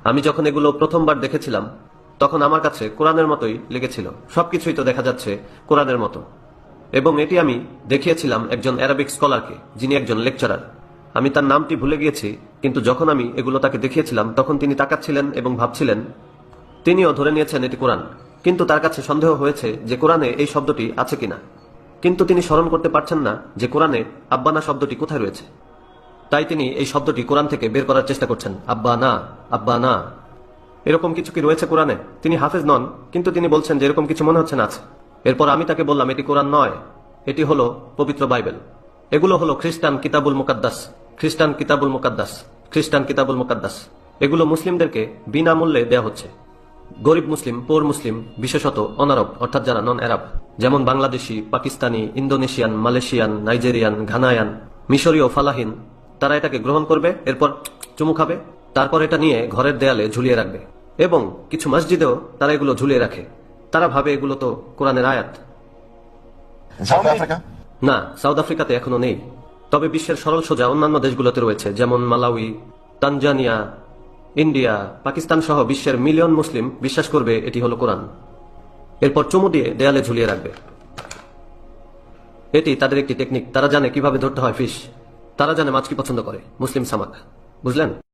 আমি যখন এগুলো প্রথমবার দেখেছিলাম তখন আমার কাছে কোরআনের মতোই লেগেছিল। সবকিছুই তো দেখা যাচ্ছে কোরআনের মতো। এবং এটি আমি দেখিয়েছিলাম একজন অ্যারাবিক স্কলারকে, যিনি একজন লেকচারার। আমি তার নামটি ভুলে গিয়েছি, কিন্তু যখন আমি এগুলো তাকে দেখিয়েছিলাম তখন তিনি তাকাচ্ছিলেন এবং ভাবছিলেন। তিনিও ধরে নিয়েছেন এটি কোরআন, কিন্তু তার কাছে সন্দেহ হয়েছে যে কোরআনে এই শব্দটি আছে কিনা। কিন্তু তিনি স্মরণ করতে পারছেন না যে কোরআনে আব্বানা শব্দটি কোথায় রয়েছে। তাই তিনি এই শব্দটি কোরআন থেকে বের করার চেষ্টা করছেন, আব্বা না, আব্বা না। এরকম কিছু কি রয়েছে কোরআনে? তিনি হাফেজ নন, কিন্তু তিনি বলছেন যে এরকম কিছু মনে হচ্ছে না আছে। এরপর আমি তাকে বললাম, এটি কোরআন নয়, এটি হলো পবিত্র বাইবেল। এগুলো হলো খ্রিস্টান কিতাবুল মুকাদ্দাস, খ্রিস্টান কিতাবুল মুকাদ্দাস, খ্রিস্টান কিতাবুল মুকাদ্দাস। এগুলো মুসলিমদেরকে বিনামূল্যে দেয়া হচ্ছে। গরিব মুসলিম, পোর মুসলিম, বিশেষত অনারব অর্থাৎ যারা নন আরব, যেমন Bangladeshi, Pakistani, Indonesian, Malaysian, Nigerian, Ghanaian, মিশরীয়, ফালাহিন, তারা এটাকে গ্রহণ করবে, এরপর চুমু খাবে, তারপর এটা নিয়ে ঘরের দেয়ালে ঝুলিয়ে রাখবে। এবং কিছু মসজিদেও তারা এগুলো ঝুলিয়ে রাখে। তারা ভাবে এগুলো তো কোরআনের আয়াত। South Africa? না, সাউথ আফ্রিকাতে এখনো নেই, তবে বিশ্বের সরল সোজা অন্যান্য দেশগুলোতে রয়েছে, যেমন মালাউই, তানজানিয়া, ইন্ডিয়া, পাকিস্তান সহ বিশ্বের মিলিয়ন মুসলিম বিশ্বাস করবে এটি হলো কোরআন। এরপর চুমু দিয়ে দেয়ালে ঝুলিয়ে রাখবে। এটি তাদের একটি টেকনিক। তারা জানে কিভাবে ধরতে হয় ফিশ। তারা জানে মাছ কি পছন্দ করে, মুসলিম সামাক। বুঝলেন?